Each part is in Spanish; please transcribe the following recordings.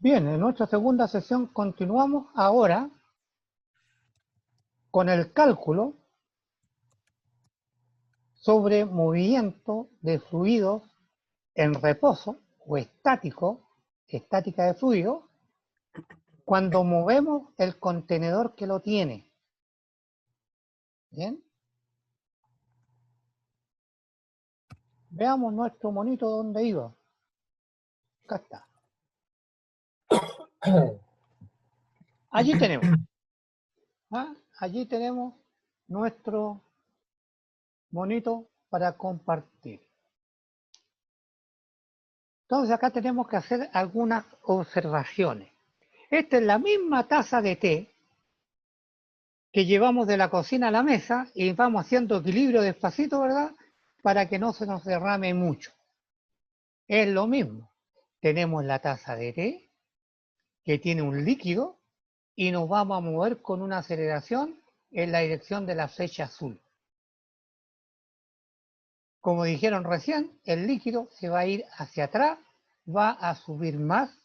Bien, en nuestra segunda sesión continuamos ahora con el cálculo sobre movimiento de fluidos en reposo o estática de fluido, cuando movemos el contenedor que lo tiene. Bien. Veamos nuestro monito donde iba. Acá está. Allí tenemos. Allí tenemos nuestro monito para compartir. Entonces acá tenemos que hacer algunas observaciones. Esta es la misma taza de té que llevamos de la cocina a la mesa y vamos haciendo equilibrio despacito, ¿verdad? Para que no se nos derrame mucho. Es lo mismo. Tenemos la taza de té que tiene un líquido y nos vamos a mover con una aceleración en la dirección de la flecha azul. Como dijeron recién, el líquido se va a ir hacia atrás, va a subir más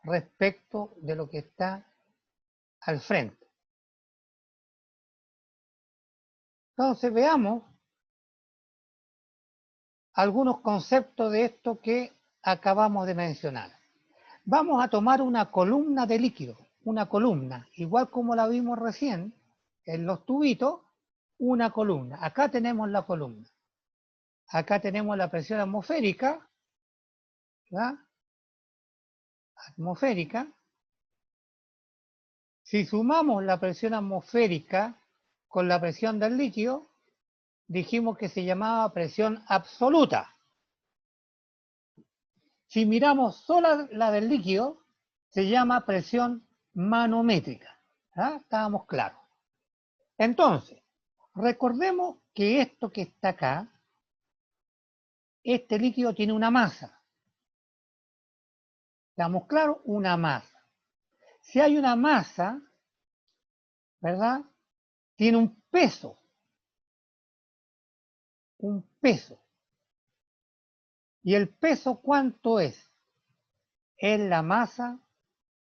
respecto de lo que está al frente. Entonces veamos algunos conceptos de esto que acabamos de mencionar. Vamos a tomar una columna de líquido, una columna, igual como la vimos recién en los tubitos, una columna. Acá tenemos la columna. Acá tenemos la presión atmosférica, ¿verdad? Atmosférica. Si sumamos la presión atmosférica con la presión del líquido, dijimos que se llamaba presión absoluta. Si miramos solo la del líquido, se llama presión manométrica. ¿Ah? Estábamos claros. Entonces, recordemos que esto que está acá, este líquido tiene una masa. ¿Estamos claros? Una masa. Si hay una masa, ¿verdad? Tiene un peso. Un peso. ¿Y el peso cuánto es? Es la masa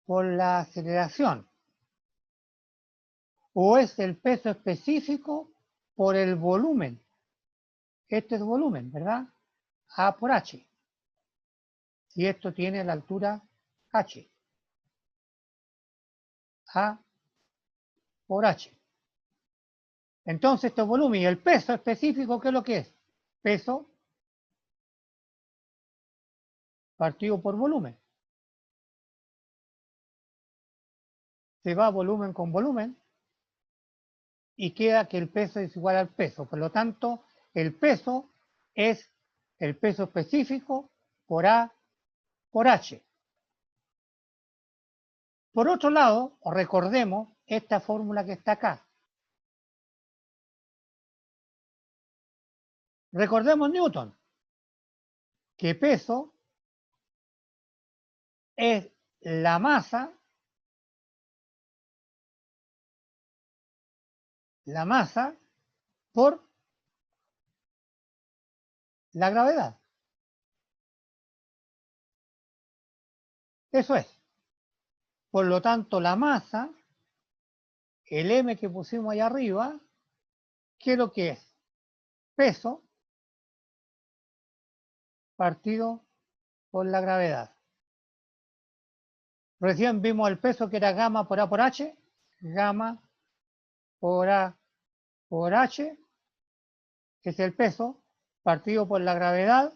por la aceleración. O es el peso específico por el volumen. Este es volumen, ¿verdad? A por H. Y esto tiene la altura H. A por H. Entonces, este volumen y el peso específico, ¿qué es lo que es? Peso partido por volumen. Se va volumen con volumen y queda que el peso es igual al peso. Por lo tanto, el peso es el peso específico por A por H. Por otro lado, recordemos esta fórmula que está acá. Recordemos Newton, que peso es la masa por la gravedad. Eso es. Por lo tanto, la masa, el M que pusimos ahí arriba, ¿qué es lo que es? Peso partido por la gravedad. Recién vimos el peso que era gamma por A por H, gamma por A por H, que es el peso, partido por la gravedad,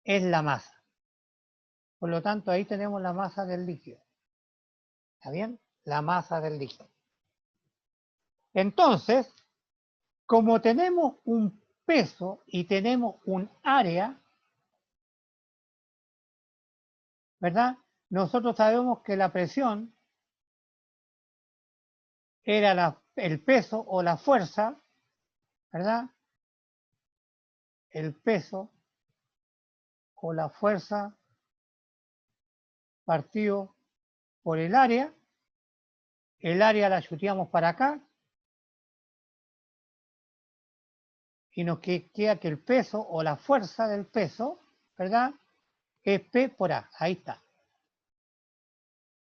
es la masa. Por lo tanto, ahí tenemos la masa del líquido. ¿Está bien? La masa del líquido. Entonces, como tenemos un peso y tenemos un área, ¿verdad? Nosotros sabemos que la presión era el peso o la fuerza, ¿verdad? El peso o la fuerza partido por el área la chuteamos para acá y nos queda que el peso o la fuerza del peso, ¿verdad? es P por A. Ahí está.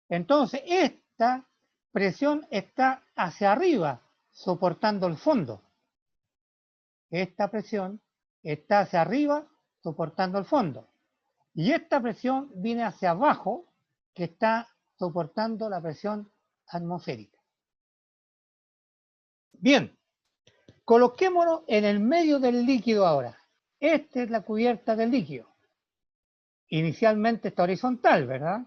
Entonces, esta presión está hacia arriba, soportando el fondo. Esta presión está hacia arriba, soportando el fondo. Y esta presión viene hacia abajo, que está soportando la presión atmosférica. Bien, coloquémonos en el medio del líquido ahora. Esta es la cubierta del líquido. Inicialmente está horizontal, ¿verdad?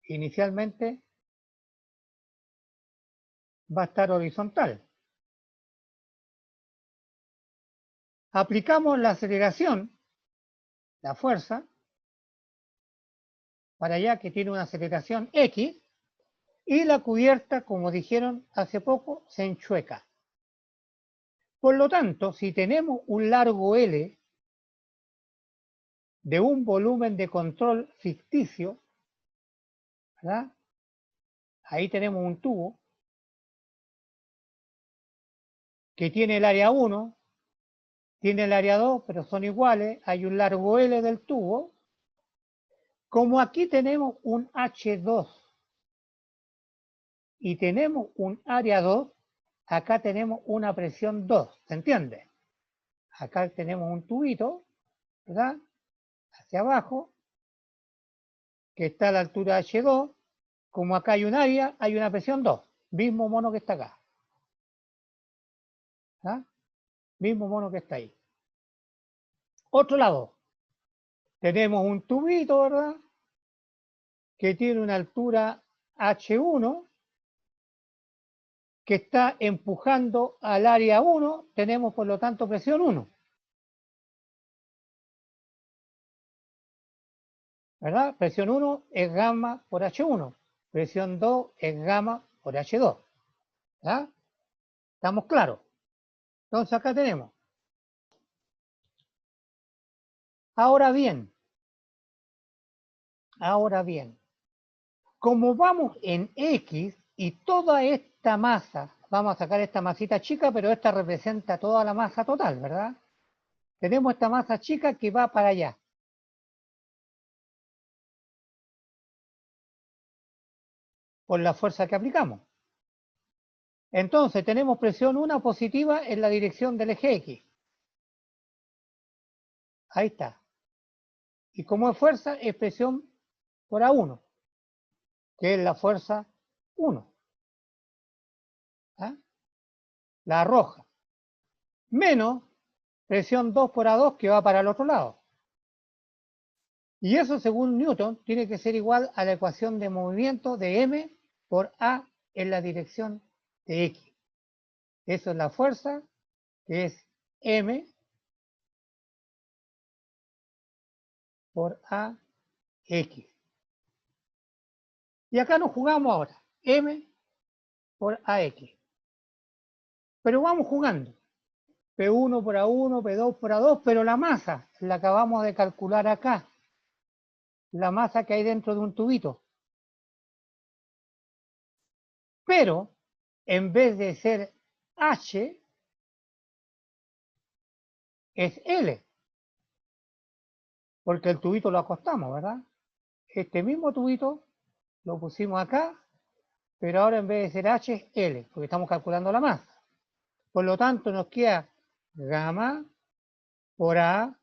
Inicialmente va a estar horizontal. Aplicamos la aceleración, la fuerza, para allá que tiene una aceleración X, y la cubierta, como dijeron hace poco, se enchueca. Por lo tanto, si tenemos un largo L de un volumen de control ficticio, ¿verdad? Ahí tenemos un tubo que tiene el área 1, tiene el área 2, pero son iguales, hay un largo L del tubo. Como aquí tenemos un H2 y tenemos un área 2, acá tenemos una presión 2, ¿se entiende? Acá tenemos un tubito, ¿verdad? Hacia abajo, que está a la altura H2, como acá hay un área, hay una presión 2, mismo mono que está acá. ¿Ah? Mismo mono que está ahí. Otro lado, tenemos un tubito, ¿verdad? Que tiene una altura H1, que está empujando al área 1, tenemos por lo tanto presión 1. ¿Verdad? Presión 1 es gamma por H1, presión 2 es gamma por H2. ¿Verdad? ¿Estamos claros? Entonces acá tenemos. Ahora bien, como vamos en X y toda esta masa, vamos a sacar esta masita chica, pero esta representa toda la masa total, ¿verdad? Tenemos esta masa chica que va para allá. Por la fuerza que aplicamos. Entonces tenemos presión 1 positiva en la dirección del eje X. Ahí está. Y como es fuerza, es presión por A1, que es la fuerza 1. ¿Ah? La roja. Menos presión 2 por A2 que va para el otro lado. Y eso, según Newton, tiene que ser igual a la ecuación de movimiento de M por A en la dirección de X. Eso es la fuerza, que es M por AX. Y acá nos jugamos ahora, M por AX. Pero vamos jugando. P1 por A1, P2 por A2, pero la masa la acabamos de calcular acá. La masa que hay dentro de un tubito. Pero, en vez de ser H, es L. Porque el tubito lo acostamos, ¿verdad? Este mismo tubito lo pusimos acá, pero ahora en vez de ser H es L, porque estamos calculando la masa. Por lo tanto, nos queda gamma por A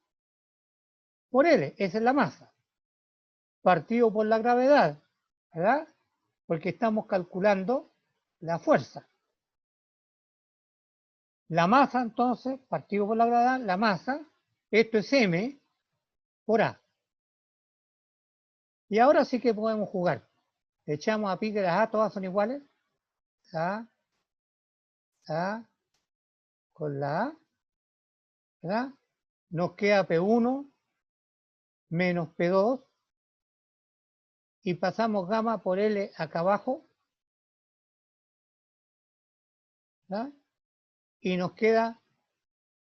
por L, esa es la masa. Partido por la gravedad, ¿verdad? Porque estamos calculando la fuerza. La masa, entonces, partido por la gravedad, la masa, esto es M por A. Y ahora sí que podemos jugar. Echamos a pique las A, todas son iguales. A con la A, ¿verdad? Nos queda P1 menos P2 y pasamos gamma por L acá abajo, ¿verdad? Y nos queda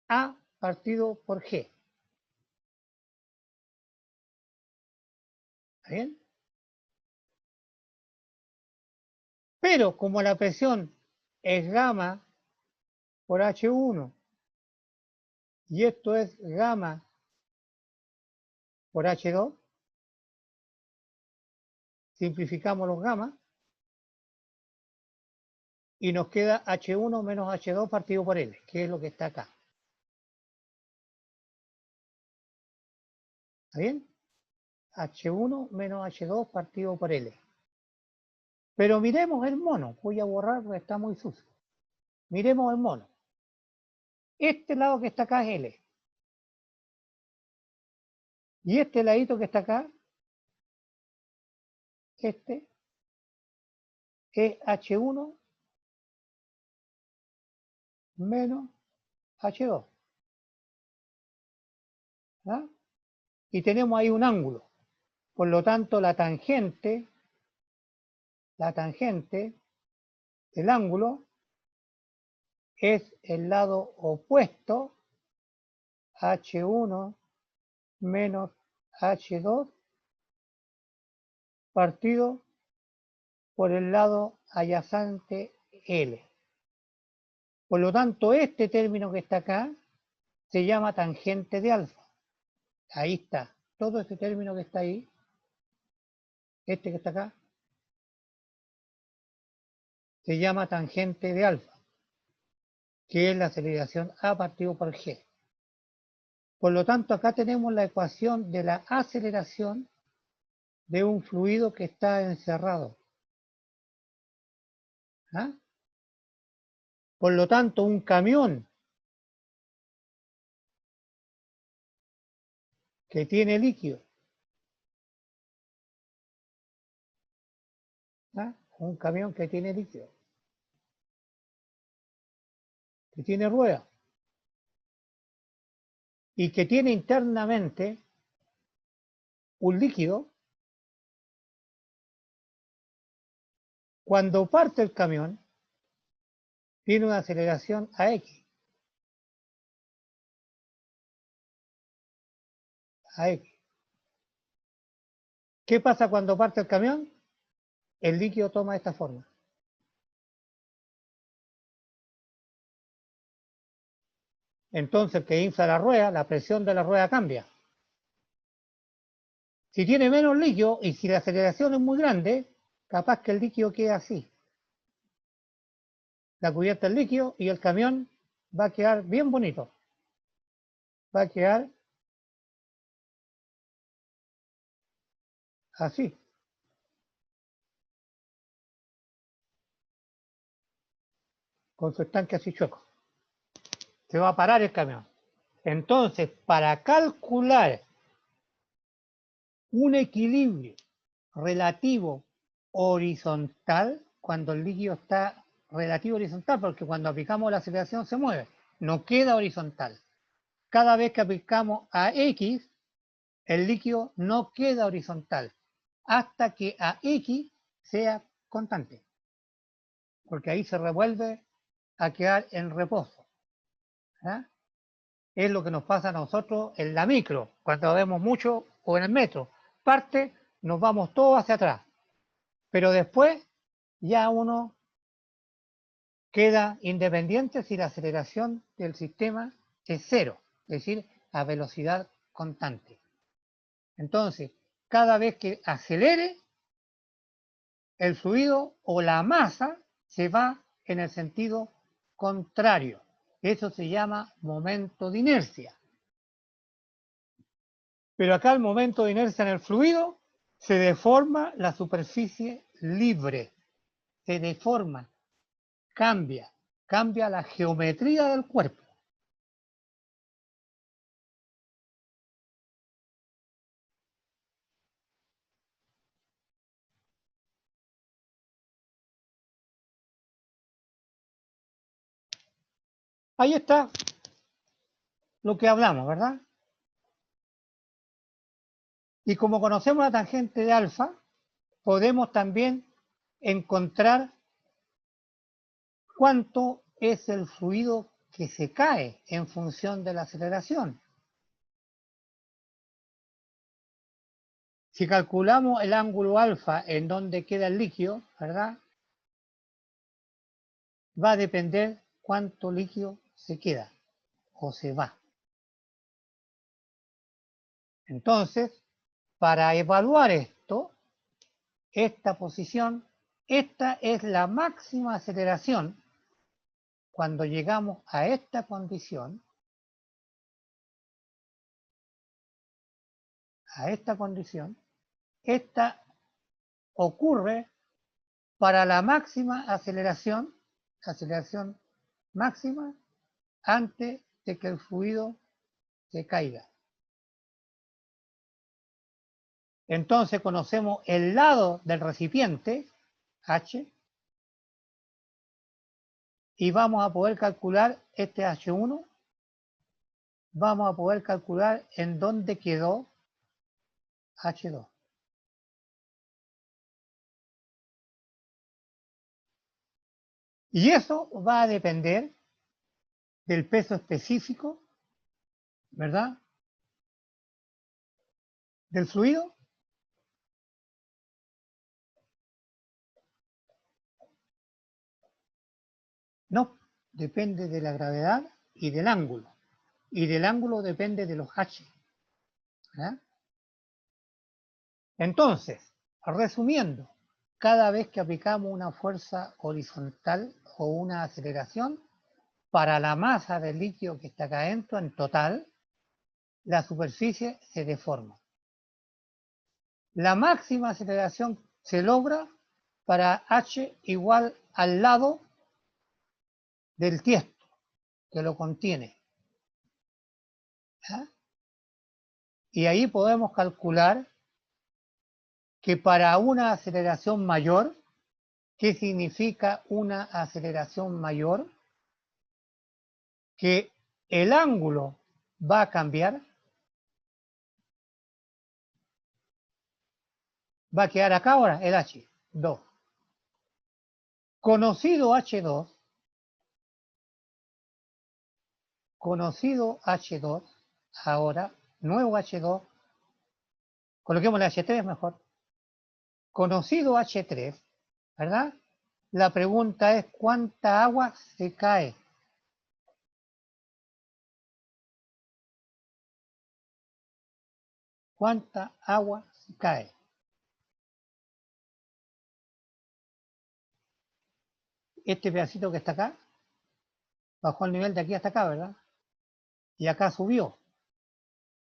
A partido por G. ¿Está bien? Pero como la presión es gamma por H1 y esto es gamma por H2, simplificamos los gamas y nos queda H1 menos H2 partido por L, que es lo que está acá. ¿Está bien? H1 menos H2 partido por L. Pero miremos el mono. Voy a borrar porque está muy sucio. Miremos el mono. Este lado que está acá es L. Y este ladito que está acá, este, es H1 menos H2. ¿Ah? Y tenemos ahí un ángulo. Por lo tanto, la tangente del ángulo es el lado opuesto, H1 menos H2 partido por el lado adyacente L. Por lo tanto, este término que está acá se llama tangente de alfa. Ahí está. Todo este término que está ahí, este que está acá, se llama tangente de alfa, que es la aceleración A partido por G. Por lo tanto, acá tenemos la ecuación de la aceleración de un fluido que está encerrado. ¿Ah? Por lo tanto, un camión que tiene líquido, ¿ah? Un camión que tiene líquido, que tiene rueda y que tiene internamente un líquido, cuando parte el camión, tiene una aceleración AX. ¿Qué pasa cuando parte el camión? El líquido toma esta forma. Entonces, el que infla la rueda, la presión de la rueda cambia. Si tiene menos líquido y si la aceleración es muy grande, capaz que el líquido quede así. La cubierta del líquido y el camión va a quedar bien bonito. Va a quedar así. Con su estanque así chueco. Se va a parar el camión. Entonces, para calcular un equilibrio relativo horizontal, cuando el líquido está relativo horizontal, porque cuando aplicamos la aceleración se mueve, no queda horizontal. Cada vez que aplicamos a X, el líquido no queda horizontal, hasta que a X sea constante, porque ahí se revuelve a quedar en reposo. ¿Ah? Es lo que nos pasa a nosotros en la micro, cuando vemos mucho, o en el metro. Parte, nos vamos todos hacia atrás, pero después ya uno queda independiente si la aceleración del sistema es cero, es decir, a velocidad constante. Entonces, cada vez que acelere, el fluido o la masa se va en el sentido contrario. Eso se llama momento de inercia. Pero acá el momento de inercia en el fluido se deforma la superficie libre. Se deforma, cambia la geometría del cuerpo. Ahí está lo que hablamos, ¿verdad? Y como conocemos la tangente de alfa, podemos también encontrar cuánto es el fluido que se cae en función de la aceleración. Si calculamos el ángulo alfa en donde queda el líquido, ¿verdad? Va a depender cuánto líquido se queda o se va. Entonces, para evaluar esto, esta posición, esta es la máxima aceleración cuando llegamos a esta condición, esta ocurre para la máxima aceleración máxima antes de que el fluido se caiga. Entonces conocemos el lado del recipiente, H, y vamos a poder calcular este H1, vamos a poder calcular en dónde quedó H2. Y eso va a depender del peso específico, ¿verdad?, del fluido. No, depende de la gravedad y del ángulo. Y del ángulo depende de los H, ¿verdad? Entonces, resumiendo, cada vez que aplicamos una fuerza horizontal o una aceleración, para la masa del líquido que está acá adentro, en total, la superficie se deforma. La máxima aceleración se logra para H igual al lado del tiesto que lo contiene. ¿Ah? Y ahí podemos calcular que para una aceleración mayor, ¿qué significa una aceleración mayor? Que el ángulo va a cambiar, va a quedar acá ahora el H2. Conocido H2, ahora, nuevo H2, coloquemos el H3 mejor, conocido H3, ¿verdad? La pregunta es ¿cuánta agua se cae? ¿Cuánta agua se cae? Este pedacito que está acá, bajó el nivel de aquí hasta acá, ¿verdad? Y acá subió.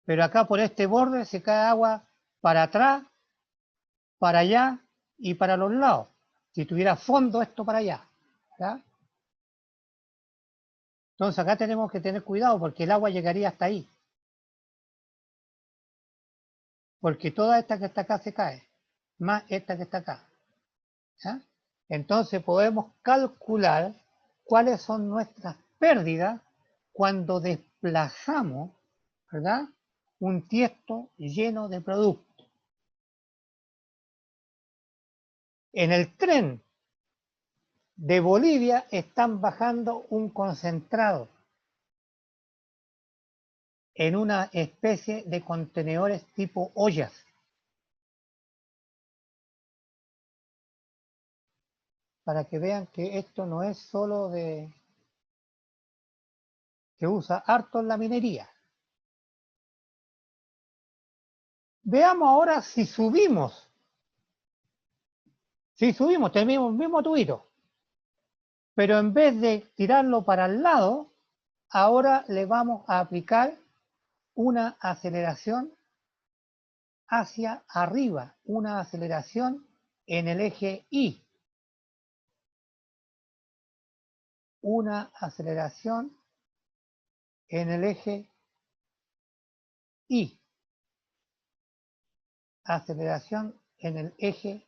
Pero acá por este borde se cae agua para atrás, para allá y para los lados. Si tuviera fondo esto para allá, ¿verdad? Entonces acá tenemos que tener cuidado porque el agua llegaría hasta ahí. Porque toda esta que está acá se cae, más esta que está acá. ¿Ya? Entonces podemos calcular cuáles son nuestras pérdidas cuando desplazamos, ¿verdad?, un tiesto lleno de producto. En el tren de Bolivia están bajando un concentrado en una especie de contenedores tipo ollas. Para que vean que esto no es solo de que usa harto en la minería. Veamos ahora si subimos tenemos el mismo tubito, pero en vez de tirarlo para el lado, ahora le vamos a aplicar una aceleración hacia arriba, una aceleración en el eje Y. Una aceleración en el eje Y. Aceleración en el eje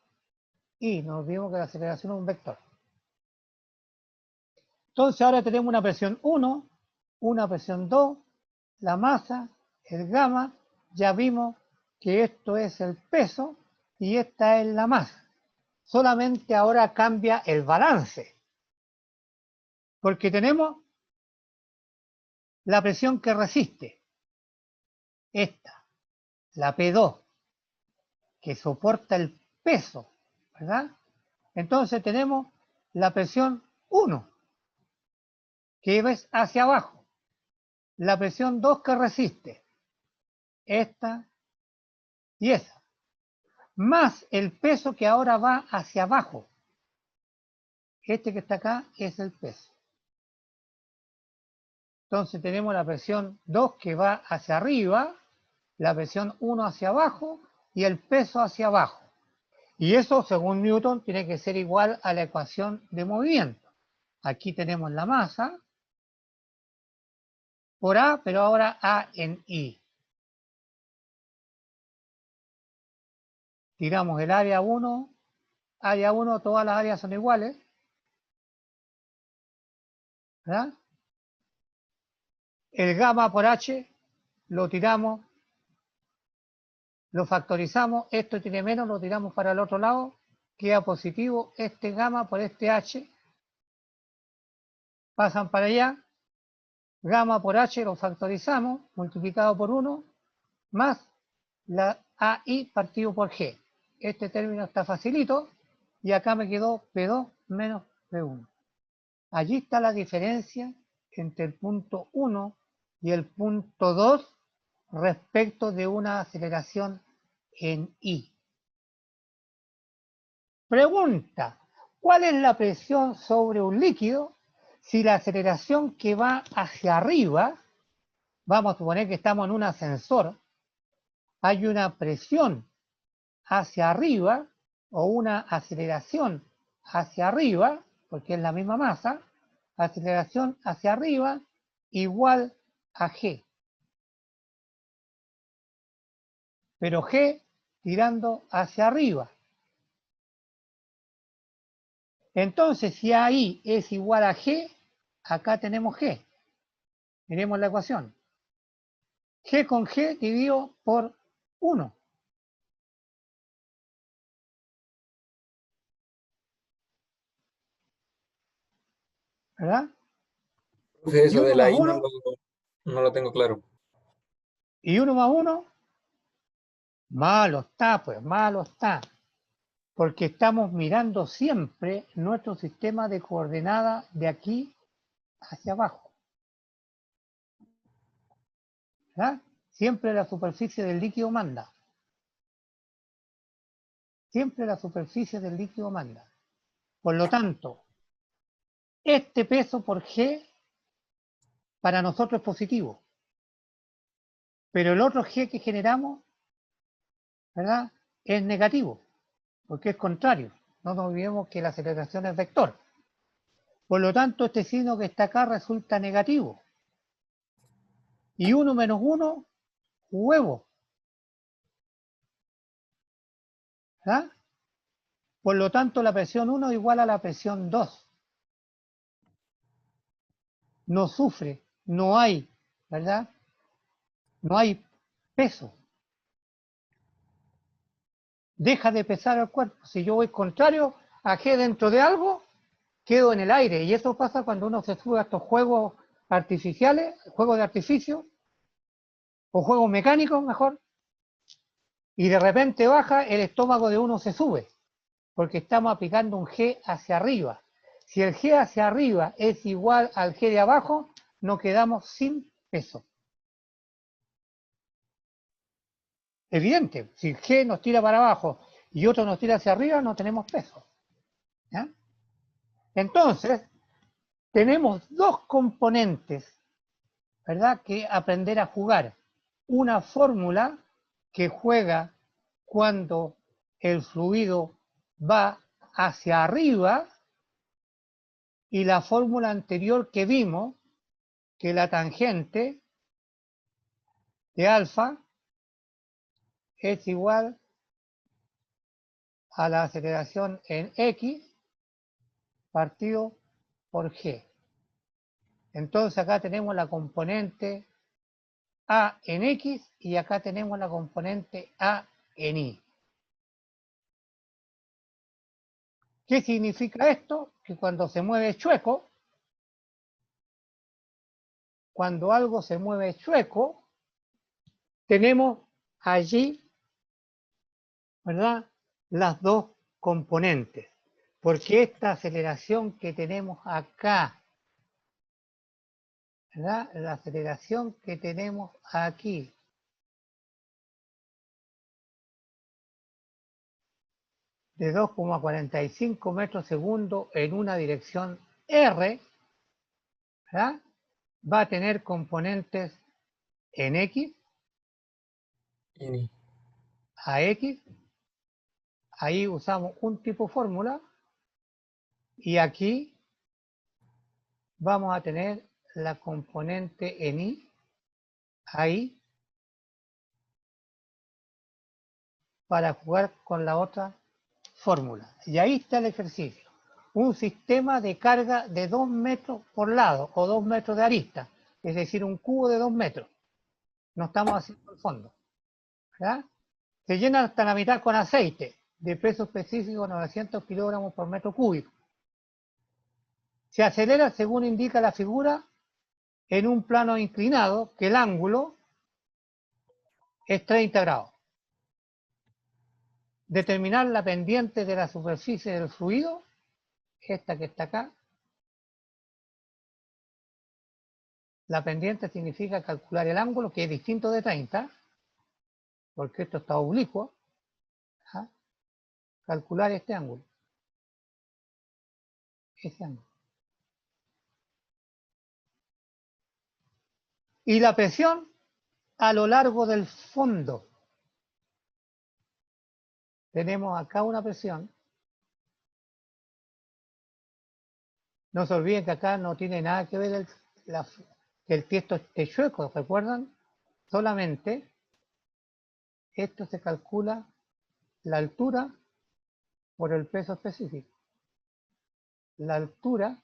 Y. No olvidemos que la aceleración es un vector. Entonces ahora tenemos una presión 1, una presión 2, la masa, el gamma, ya vimos que esto es el peso y esta es la masa. Solamente ahora cambia el balance, porque tenemos la presión que resiste, esta, la P2, que soporta el peso, ¿verdad? Entonces tenemos la presión 1, que ves hacia abajo, la presión 2 que resiste, esta y esa, más el peso que ahora va hacia abajo. Este que está acá es el peso. Entonces tenemos la presión 2 que va hacia arriba, la presión 1 hacia abajo y el peso hacia abajo. Y eso, según Newton, tiene que ser igual a la ecuación de movimiento. Aquí tenemos la masa por A, pero ahora A en I. Tiramos el área 1, todas las áreas son iguales, ¿verdad? El gamma por H lo tiramos, lo factorizamos, esto tiene menos, lo tiramos para el otro lado, queda positivo, este gamma por este H, pasan para allá, gamma por H lo factorizamos, multiplicado por 1, más la AI partido por G. Este término está facilito, y acá me quedó P2 menos P1. Allí está la diferencia entre el punto 1 y el punto 2 respecto de una aceleración en I. Pregunta, ¿cuál es la presión sobre un líquido si la aceleración que va hacia arriba, vamos a suponer que estamos en un ascensor, hay una presión hacia arriba o una aceleración hacia arriba, porque es la misma masa, aceleración hacia arriba igual a G. Pero G tirando hacia arriba. Entonces, si AI es igual a G, acá tenemos G. Miremos la ecuación. G con G dividido por 1. ¿Verdad? Profe, Y eso de 1 la más I 1, no lo tengo claro. y 1 más 1, malo está, pues, malo está. Porque estamos mirando siempre nuestro sistema de coordenadas de aquí hacia abajo. ¿Verdad? Siempre la superficie del líquido manda. Siempre la superficie del líquido manda. Por lo tanto, este peso por G para nosotros es positivo. Pero el otro G que generamos, ¿verdad?, es negativo, porque es contrario. No nos olvidemos que la aceleración es vector. Por lo tanto, este signo que está acá resulta negativo. Y 1 menos 1, huevo. ¿Verdad? Por lo tanto, la presión 1 igual a la presión 2. No sufre, no hay, ¿verdad? No hay peso. Deja de pesar el cuerpo. Si yo voy contrario a G dentro de algo, quedo en el aire. Y eso pasa cuando uno se sube a estos juegos artificiales, juegos de artificio, o juegos mecánicos mejor, y de repente baja, el estómago de uno se sube, porque estamos aplicando un G hacia arriba. Si el G hacia arriba es igual al G de abajo, nos quedamos sin peso. Evidente, si G nos tira para abajo y otro nos tira hacia arriba, no tenemos peso. ¿Ya? Entonces, tenemos dos componentes, ¿verdad?, que aprender a jugar. Una fórmula que juega cuando el fluido va hacia arriba, y la fórmula anterior que vimos, que la tangente de alfa es igual a la aceleración en X partido por G. Entonces acá tenemos la componente A en X y acá tenemos la componente A en Y. ¿Qué significa esto? Que cuando se mueve chueco, cuando algo se mueve chueco, tenemos allí, ¿verdad?, las dos componentes. Porque esta aceleración que tenemos acá, ¿verdad?, la aceleración que tenemos aquí, de 2,45 metros segundo en una dirección R, ¿verdad? Va a tener componentes en X, Ini. a X, ahí usamos un tipo fórmula, y aquí vamos a tener la componente en Y, ahí, para jugar con la otra fórmula. Y ahí está el ejercicio. Un sistema de carga de 2 metros por lado, o 2 metros de arista, es decir, un cubo de 2 metros. No estamos haciendo el fondo, ¿verdad? Se llena hasta la mitad con aceite, de peso específico 900 kilogramos por metro cúbico. Se acelera según indica la figura en un plano inclinado, que el ángulo es 30 grados. Determinar la pendiente de la superficie del fluido, esta que está acá. La pendiente significa calcular el ángulo, que es distinto de 30, porque esto está oblicuo. ¿Ah? Calcular este ángulo. Ese ángulo. Y la presión a lo largo del fondo. Tenemos acá una presión. No se olviden que acá no tiene nada que ver que el tiesto esté chueco, ¿recuerdan? Solamente esto se calcula la altura por el peso específico. La altura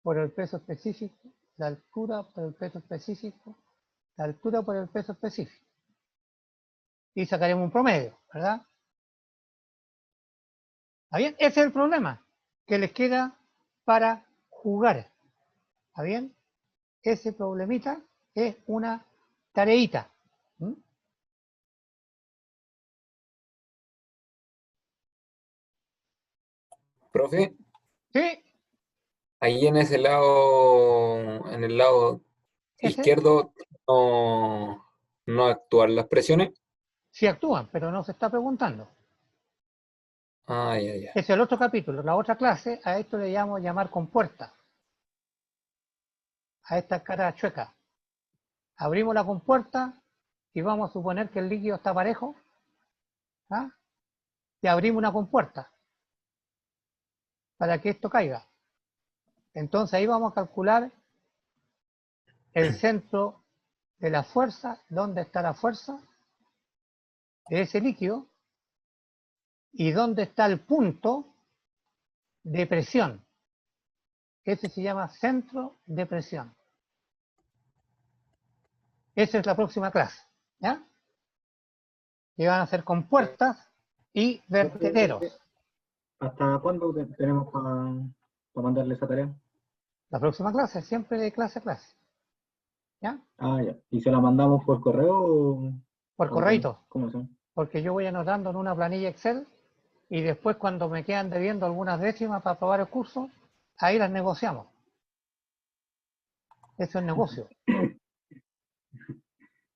por el peso específico, la altura por el peso específico, la altura por el peso específico. Y sacaremos un promedio, ¿verdad? ¿Está bien? Ese es el problema que les queda para jugar. ¿Está bien? Ese problemita es una tareita. ¿Mm? Profe, Sí, ahí en el lado ese izquierdo, no, no actúan las presiones. sí actúan, pero no se está preguntando. Ah, ya, ya. Es el otro capítulo, la otra clase, a esto le llamo llamar compuerta, a esta cara chueca. Abrimos la compuerta y vamos a suponer que el líquido está parejo, ¿ah? Y abrimos una compuerta para que esto caiga. Entonces ahí vamos a calcular el centro de la fuerza, dónde está la fuerza de ese líquido y dónde está el punto de presión. Ese se llama centro de presión. Esa es la próxima clase, ¿ya? Que van a ser compuertas y vertederos. ¿Hasta cuándo tenemos para mandarle esa tarea? La próxima clase, siempre de clase a clase, ¿ya? Ah, ya. ¿Y se la mandamos por correo Por o cómo? correito, ¿Cómo son? porque yo voy anotando en una planilla Excel y después cuando me quedan debiendo algunas décimas para aprobar el curso, ahí las negociamos. Eso es negocio.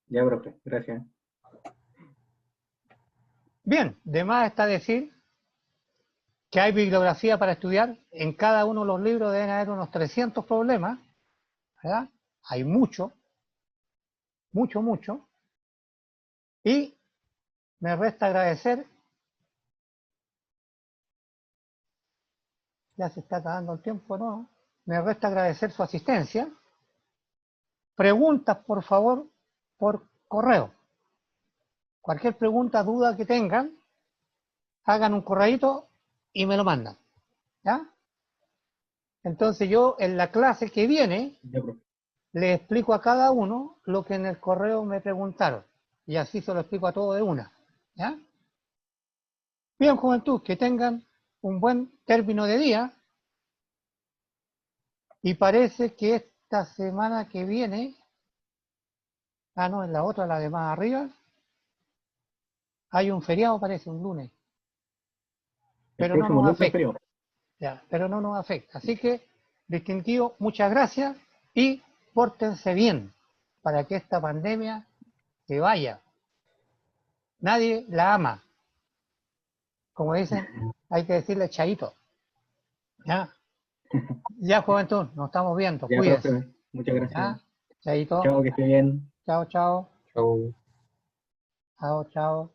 Ya, profe, gracias. Bien, de más está decir que hay bibliografía para estudiar. En cada uno de los libros deben haber unos 300 problemas, ¿verdad? Hay mucho, mucho, mucho. Y me resta agradecer, ya se está acabando el tiempo, ¿no? Me resta agradecer su asistencia. Preguntas, por favor, por correo. Cualquier pregunta, duda que tengan, hagan un correíto y me lo mandan, ¿ya? Entonces yo en la clase que viene Ya, profe. le explico a cada uno lo que en el correo me preguntaron y así se lo explico a todos de una, ¿ya? Bien, juventud, que tengan un buen término de día y parece que esta semana que viene, no, en la otra, la de más arriba, hay un feriado, parece, un lunes, El pero no próximo nos lunes afecta, feriado. ya, pero no nos afecta. Así que, distinguido, muchas gracias y pórtense bien para que esta pandemia se vaya. Nadie la ama. Como dicen, hay que decirle chaito. ¿Ya? Ya, juventud, nos estamos viendo. Ya, Cuídense. profe, muchas gracias. ¿Ya? Chaito. Chao, que esté bien. Chao, chao. Chau. Chao, chao.